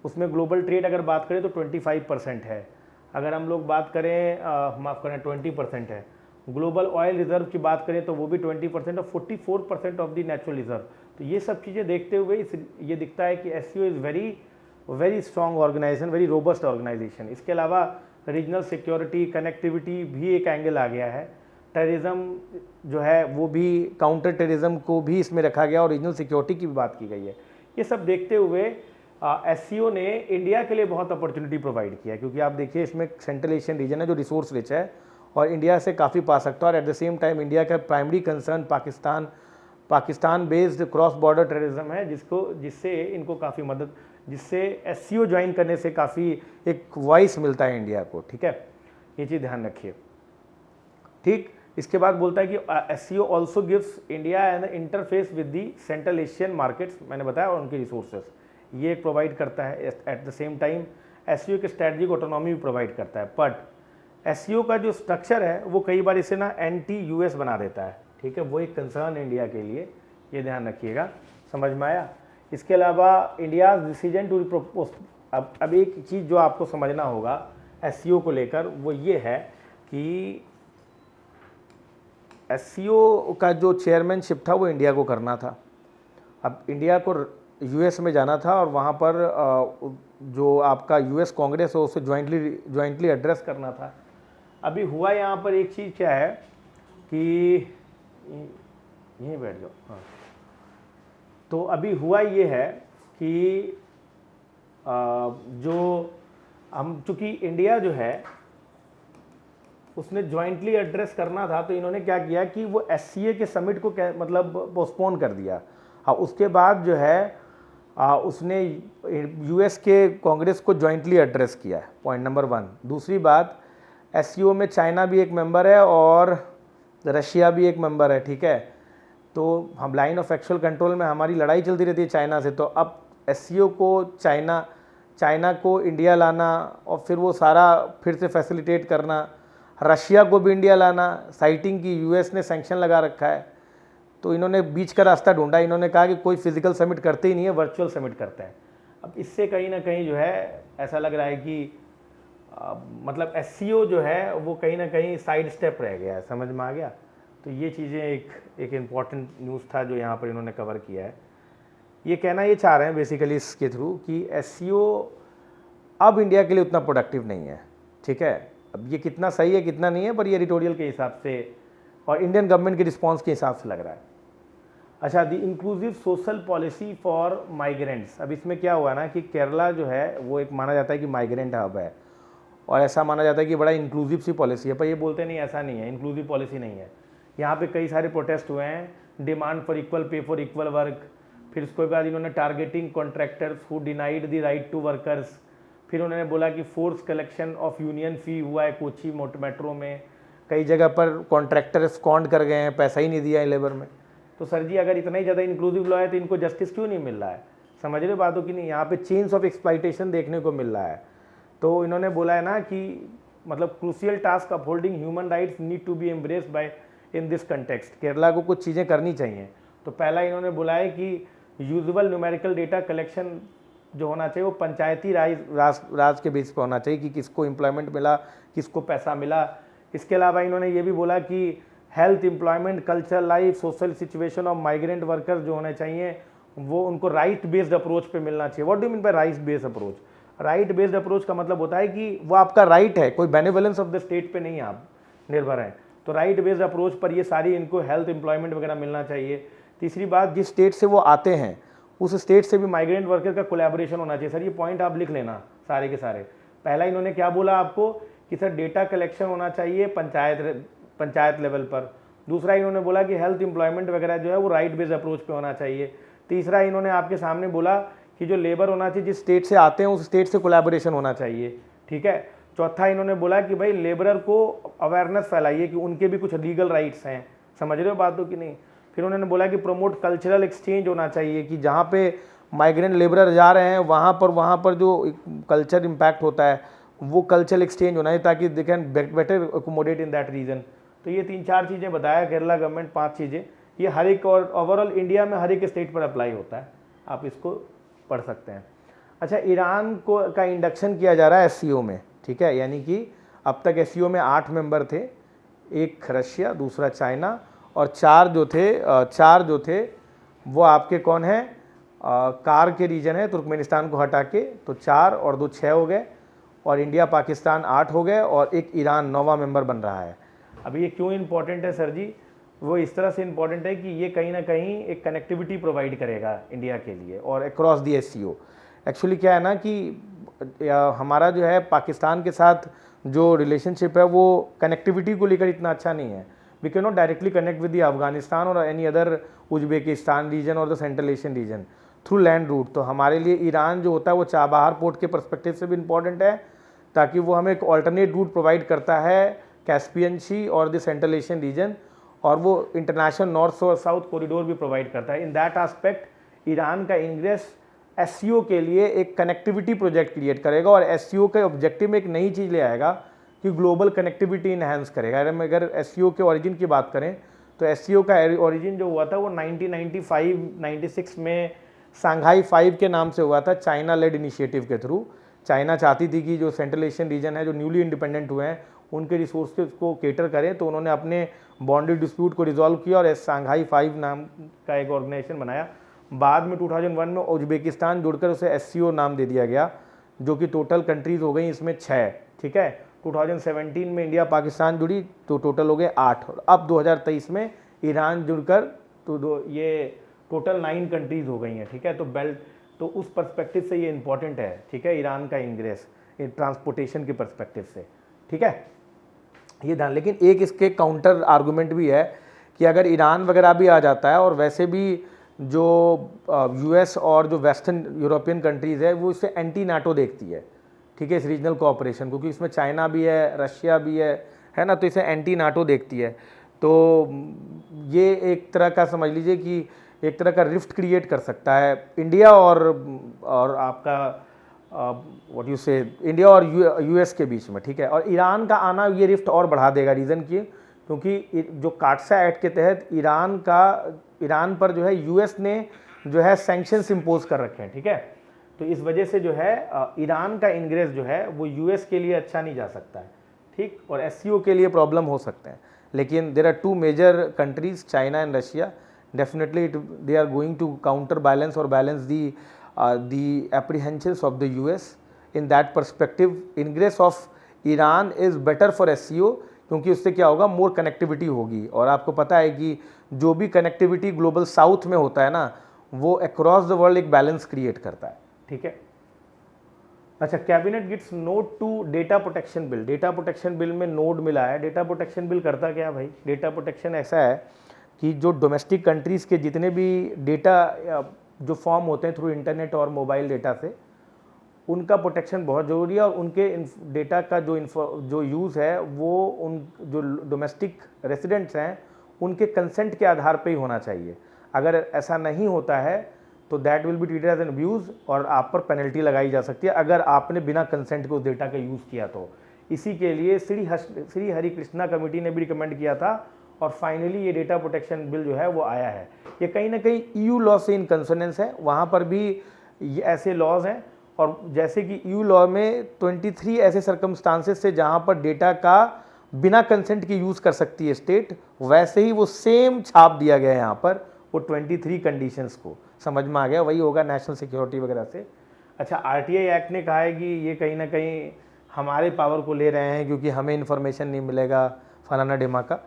उसमें ग्लोबल ट्रेड अगर बात करें तो 25% है। अगर हम लोग बात करें माफ़ करें 20% है। ग्लोबल ऑयल रिजर्व की बात करें तो वो भी 20% और 44% ऑफ द नेचुरल रिजर्व। तो ये सब चीज़ें देखते हुए ये दिखता है कि SCO is very strong organisation, very robust organisation. इसके अलावा रीजनल सिक्योरिटी, कनेक्टिविटी भी एक एंगल आ गया है। टेररिज्म जो है वो भी, काउंटर टेररिज्म को भी इसमें रखा गया और रीजनल सिक्योरिटी की भी बात की गई है। ये सब देखते हुए एससीओ ने इंडिया के लिए बहुत अपॉर्चुनिटी प्रोवाइड किया है, क्योंकि आप देखिए इसमें सेंट्रल एशियन रीजन है जो रिसोर्स रिच है और इंडिया से काफ़ी पा सकता है, और at the same time India का primary concern Pakistan based cross border terrorism है, जिससे इनको काफ़ी मदद, जिससे एससीओ ज्वाइन करने से काफ़ी एक वॉइस मिलता है इंडिया को, ठीक है। ये चीज़ ध्यान रखिए, ठीक। इसके बाद बोलता है कि SCO also gives India N interface with the central Asian markets, मैंने बताया, और उनके रिसोर्सेज ये प्रोवाइड करता है। Eight the same time SCO के स्ट्रेटजिक ऑटोनॉमी भी प्रोवाइड करता है। बट एससीओ का जो स्ट्रक्चर है वो कई बार इसे ना एंटी यूएस बना देता है, ठीक है। वो एक कंसर्न है इंडिया के लिए, ये ध्यान रखिएगा। समझ में आया? इसके अलावा इंडिया डिसीजन टू प्रपोज, अब एक चीज़ जो आपको समझना होगा एससीओ को लेकर वो ये है कि एससीओ का जो चेयरमैनशिप था वो इंडिया को करना था। अब इंडिया को यूएस में जाना था और वहाँ पर जो आपका यूएस कांग्रेस है उसे ज्वाइंटली एड्रेस करना था। अभी हुआ यहाँ पर एक चीज़ क्या है कि यहीं बैठ जाओ, हाँ। तो अभी हुआ ये है कि जो हम, चूँकि इंडिया जो है उसने ज्वाइंटली एड्रेस करना था, तो इन्होंने क्या किया कि वो एससीए के समिट को मतलब पोस्टपोन कर दिया। हाँ, उसके बाद जो है उसने यूएस के कांग्रेस को ज्वाइंटली एड्रेस किया है, पॉइंट नंबर 1। दूसरी बात, एससीओ में चाइना भी एक मेंबर है और रशिया भी एक मेंबर है, ठीक है। तो हम लाइन ऑफ एक्चुअल कंट्रोल में हमारी लड़ाई चलती रहती है चाइना से, तो अब एससीओ को चाइना को इंडिया लाना और फिर वो सारा फिर से फैसिलिटेट करना, रशिया को भी इंडिया लाना, साइटिंग की यूएस ने सैंक्शन लगा रखा है। तो इन्होंने बीच का रास्ता ढूंढा, इन्होंने कहा कि कोई फिजिकल समिट करते ही नहीं है, वर्चुअल समिट करते हैं। अब इससे कहीं ना कहीं जो है ऐसा लग रहा है कि मतलब एससीओ जो है वो कहीं ना कहीं साइड स्टेप रह गया है। समझ में आ गया? तो ये चीज़ें एक इम्पॉर्टेंट न्यूज़ था जो यहाँ पर इन्होंने कवर किया है। ये कहना ये चाह रहे हैं बेसिकली इसके थ्रू कि एससीओ अब इंडिया के लिए उतना प्रोडक्टिव नहीं है, ठीक है। अब ये कितना सही है कितना नहीं है, पर ये एडिटोरियल के हिसाब से और इंडियन गवर्नमेंट के रिस्पॉन्स के हिसाब से लग रहा है। अच्छा, the inclusive social policy for migrants. अब इसमें क्या हुआ ना कि केरला जो है वो एक माना जाता है कि माइग्रेंट हब है और ऐसा माना जाता है कि बड़ा इंक्लूसिव सी पॉलिसी है, पर ये बोलते नहीं, ऐसा नहीं है, इंक्लूसिव पॉलिसी नहीं है। यहाँ पे कई सारे प्रोटेस्ट हुए हैं, demand for equal pay for equal work, फिर उसके बाद इन्होंने targeting contractors who denied the right to workers, फिर उन्होंने बोला कि force collection of union fee हुआ है कोची मेट्रो में, कई जगह पर कॉन्ट्रैक्टर स्कॉन्ड कर गए हैं, पैसा ही नहीं दिया है लेबर में। तो सर जी, अगर इतना ही ज़्यादा इंक्लूसिव लॉ है तो इनको जस्टिस क्यों नहीं मिल रहा है? समझ रहे बातों की नहीं? यहाँ पे चेन्स ऑफ एक्सप्लॉइटेशन देखने को मिल रहा है। तो इन्होंने बोला है ना कि मतलब crucial task upholding human rights need to be embraced by in this context. Kerala को कुछ चीज़ें करनी चाहिए। तो पहला इन्होंने बोला है कि यूजुअल न्यूमेरिकल डेटा कलेक्शन जो होना चाहिए वो पंचायती राज के बेस पर होना चाहिए कि किसको एम्प्लॉयमेंट मिला, किसको पैसा मिला। इसके अलावा इन्होंने ये भी बोला कि health, employment, culture, life, social situation of migrant workers जो होने चाहिए वो उनको राइट बेस्ड अप्रोच पे मिलना चाहिए। What do mean by right based approach? Right based approach का मतलब होता है कि वो आपका राइट है, कोई बेनेवोलेंस ऑफ द स्टेट पे नहीं आप निर्भर हैं। तो राइट बेस्ड अप्रोच पर ये सारी इनको हेल्थ, एम्प्लॉयमेंट वगैरह मिलना चाहिए। तीसरी बात, जिस स्टेट से वो आते हैं उस स्टेट से भी माइग्रेंट वर्कर का कोलैबोरेशन होना चाहिए। सर ये पॉइंट आप लिख लेना सारे के सारे। पहला इन्होंने क्या बोला आपको कि सर डेटा कलेक्शन होना चाहिए पंचायत लेवल पर। दूसरा इन्होंने बोला कि हेल्थ एम्प्लॉयमेंट वगैरह जो है वो राइट बेस्ड अप्रोच पे होना चाहिए। तीसरा इन्होंने आपके सामने बोला कि जो लेबर होना चाहिए जिस स्टेट से आते हैं उस स्टेट से कोलैबोरेशन होना चाहिए, ठीक है। चौथा इन्होंने बोला कि भाई लेबरर को अवेयरनेस फैलाइए कि उनके भी कुछ लीगल राइट्स हैं, समझ रहे हो बात हो कि नहीं। फिर उन्होंने बोला कि प्रमोट कल्चरल एक्सचेंज होना चाहिए, कि जहाँ पे माइग्रेंट लेबरर जा रहे हैं वहाँ पर जो कल्चर इम्पैक्ट होता है वो कल्चरल एक्सचेंज होना है ताकि they can better accommodate in that region. तो ये 3-4 चीज़ें बताया केरला गवर्नमेंट, 5 चीज़ें। ये हर एक और ओवरऑल इंडिया में हर एक स्टेट पर अप्लाई होता है, आप इसको पढ़ सकते हैं। अच्छा, ईरान को का इंडक्शन किया जा रहा है एससीओ में, ठीक है। यानी कि अब तक एससीओ में 8 मेंबर थे, एक रशिया, दूसरा चाइना और 4 जो थे वो आपके कौन है, कार के रीजन है तुर्कमेनिस्तान को हटा के, तो 4 और 2 6 हो गए, और इंडिया पाकिस्तान 8 हो गए, और एक ईरान 9वां मेंबर बन रहा है। अब ये क्यों इंपॉर्टेंट है सर जी, वो इस तरह से इंपॉर्टेंट है कि ये कहीं ना कहीं एक कनेक्टिविटी प्रोवाइड करेगा इंडिया के लिए और अक्रॉस दी एससीओ। एक्चुअली क्या है ना कि हमारा जो है पाकिस्तान के साथ जो रिलेशनशिप है वो कनेक्टिविटी को लेकर इतना अच्छा नहीं है। We can not directly connect with the Afghanistan और एनी अदर उज्बेकिस्तान रीजन और the central Asian region through land route. तो हमारे लिए ईरान जो होता है वो चाबहार पोर्ट के पर्सपेक्टिव से भी इम्पॉर्टेंट है, ताकि वो हमें एक ऑल्टरनेट रूट प्रोवाइड करता है कैस्पियन सी और द सेंट्रल एशियन रीजन, और वो इंटरनेशनल नॉर्थ और साउथ कॉरिडोर भी प्रोवाइड करता है। इन दैट एस्पेक्ट ईरान का इंग्रेस एससीओ के लिए एक कनेक्टिविटी प्रोजेक्ट क्रिएट करेगा, और एससीओ के ऑब्जेक्टिव में एक नई चीज़ ले आएगा कि ग्लोबल कनेक्टिविटी इन्हांस करेगा। अगर एससीओ के ओरिजिन की बात करें तो एससीओ का ओरिजिन जो हुआ था वो 1995-96 में सांघाई 5 के नाम से हुआ था, चाइना लेड इनिशिएटिव के थ्रू। चाइना चाहती थी कि जो सेंट्रल एशियन रीजन है, जो न्यूली इंडिपेंडेंट हुए हैं, उनके रिसोर्सेज को केटर करें, तो उन्होंने अपने बाउंड्री डिस्प्यूट को रिजॉल्व किया और सांघाई 5 नाम का एक ऑर्गेनाइजेशन बनाया। बाद में 2001 में उज्बेकिस्तान जुड़कर उसे एससीओ नाम दे दिया गया, जो कि टोटल कंट्रीज हो गई इसमें 6, ठीक है। 2017 में इंडिया पाकिस्तान जुड़ी तो टोटल हो गए 8, और अब 2023 में ईरान जुड़कर तो ये टोटल 9 कंट्रीज हो गई हैं, ठीक है। तो बेल्ट, तो उस पर्सपेक्टिव से ये इंपॉर्टेंट है, ठीक है, ईरान का इंग्रेस ट्रांसपोर्टेशन के पर्सपेक्टिव से, ठीक है, ये ध्यान। लेकिन एक इसके काउंटर आर्गूमेंट भी है कि अगर ईरान वगैरह भी आ जाता है, और वैसे भी जो यूएस और जो वेस्टर्न यूरोपियन कंट्रीज़ है वो इसे एंटी नाटो देखती है, ठीक है, इस रीजनल कोऑपरेशन, क्योंकि इसमें चाइना भी है, रशिया भी है ना, तो इसे एंटी नाटो देखती है। तो ये एक तरह का समझ लीजिए कि एक तरह का रिफ्ट क्रिएट कर सकता है इंडिया और आपका व्हाट यू से इंडिया और यूएस के बीच में, ठीक है। और ईरान का आना ये रिफ्ट और बढ़ा देगा। रीज़न क्योंकि जो काटसा एक्ट के तहत ईरान पर जो है यूएस ने जो है सैंक्शंस इम्पोज कर रखे हैं, ठीक है। तो इस वजह से जो है ईरान का इंग्रेस जो है वो यूएस के लिए अच्छा नहीं जा सकता है, ठीक, और एससीओ के लिए प्रॉब्लम हो सकते हैं। लेकिन there are 2 major countries, China and Russia, definitely they are going to counter balance और balance the apprehensions of the US. In that perspective, ingress of Iran is better for SCO, क्योंकि उससे क्या होगा, मोर connectivity होगी। और आपको पता है कि जो भी कनेक्टिविटी ग्लोबल साउथ में होता है ना, वो अक्रॉस द वर्ल्ड एक बैलेंस क्रिएट करता है, ठीक है। अच्छा, cabinet gets nod to data protection bill. Data protection bill में नोट मिला है। डेटा प्रोटेक्शन बिल करता क्या भाई, डेटा प्रोटेक्शन ऐसा है कि जो डोमेस्टिक कंट्रीज़ के जितने भी डेटा जो फॉर्म होते हैं थ्रू इंटरनेट और मोबाइल डेटा से, उनका प्रोटेक्शन बहुत ज़रूरी है, और उनके डेटा का जो यूज़ है वो उन जो डोमेस्टिक रेसिडेंट्स हैं उनके कंसेंट के आधार पे ही होना चाहिए। अगर ऐसा नहीं होता है तो that will be treated as an abuse, और आप पर पेनल्टी लगाई जा सकती है अगर आपने बिना कंसेंट के उस डेटा का यूज़ किया तो। इसी के लिए श्री हरि कृष्णा कमेटी ने भी रिकमेंड किया था, और फाइनली ये डेटा प्रोटेक्शन बिल जो है वो आया है। ये कहीं ना कहीं ईयू लॉ से इन कंसोनेंस है, वहाँ पर भी ये ऐसे लॉज हैं, और जैसे कि ईयू लॉ में 23 ऐसे सर्कमस्टांसेस से जहाँ पर डेटा का बिना कंसेंट के यूज़ कर सकती है स्टेट, वैसे ही वो सेम छाप दिया गया है यहाँ पर वो 23 कंडीशंस को। समझ में आ गया, वही होगा नेशनल सिक्योरिटी वगैरह से। अच्छा, आरटीआई एक्ट ने कहा है कि ये कहीं ना कहीं हमारे पावर को ले रहे हैं, क्योंकि हमें इन्फॉर्मेशन नहीं मिलेगा फलाना ढिमाका।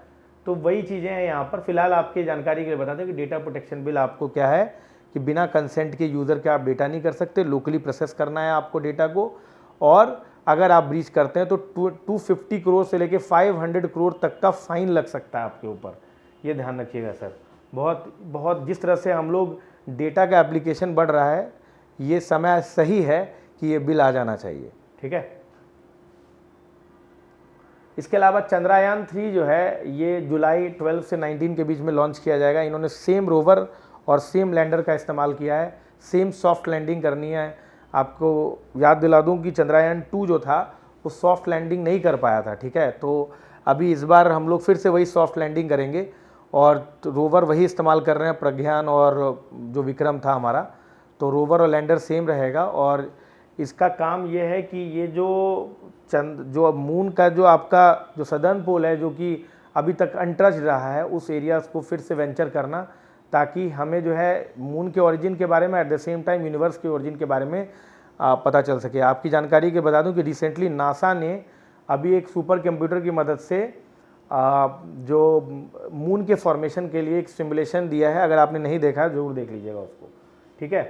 तो वही चीज़ें हैं यहाँ पर। फिलहाल आपकी जानकारी के लिए बता दें कि डेटा प्रोटेक्शन बिल आपको क्या है कि बिना कंसेंट के यूज़र के आप डेटा नहीं कर सकते, लोकली प्रोसेस करना है आपको डेटा को, और अगर आप ब्रीच करते हैं तो 250 करोड़ से लेके 500 करोड़ तक का फाइन लग सकता है आपके ऊपर। ये ध्यान रखिएगा सर। बहुत जिस तरह से हम लोग डेटा का एप्लीकेशन बढ़ रहा है, ये समय सही है कि ये बिल आ जाना चाहिए, ठीक है। इसके अलावा चंद्रयान 3 जो है ये जुलाई 12 से 19 के बीच में लॉन्च किया जाएगा। इन्होंने सेम रोवर और सेम लैंडर का इस्तेमाल किया है, सेम सॉफ्ट लैंडिंग करनी है। आपको याद दिला दूं कि चंद्रयान 2 जो था वो सॉफ्ट लैंडिंग नहीं कर पाया था, ठीक है। तो अभी इस बार हम लोग फिर से वही सॉफ्ट लैंडिंग करेंगे और रोवर वही इस्तेमाल कर रहे हैं, प्रज्ञान और जो विक्रम था हमारा, तो रोवर और लैंडर सेम रहेगा। और इसका काम ये है कि ये जो मून का जो आपका जो सदर्न पोल है, जो कि अभी तक अनटच रहा है, उस एरियाज़ को फिर से वेंचर करना, ताकि हमें जो है मून के ओरिजिन के बारे में eight the same time universe के ओरिजिन के बारे में पता चल सके। आपकी जानकारी के बता दूं कि रिसेंटली नासा ने अभी एक सुपर कंप्यूटर की मदद से जो मून के फॉर्मेशन के लिए एक सिमुलेशन दिया है। अगर आपने नहीं देखा है ज़रूर देख लीजिएगा उसको, ठीक है।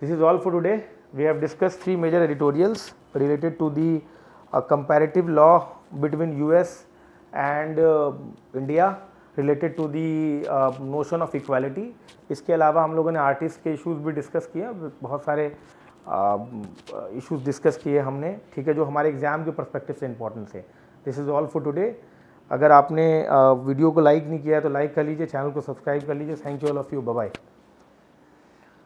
This is all for today. We have discussed 3 major editorials related to the comparative law between US and India related to the notion of equality। इसके अलावा हम लोगों ने आर्टिस्ट के इश्यूज़ भी डिस्कस किए, बहुत सारे इश्यूज़ डिस्कस किए हमने, ठीक है, जो हमारे एग्ज़ाम के पर्सपेक्टिव से इंपॉर्टेंट है। This is all for today. अगर आपने वीडियो को लाइक नहीं किया है तो लाइक कर लीजिए, चैनल को सब्सक्राइब कर लीजिए। Thank you all of you, bye bye.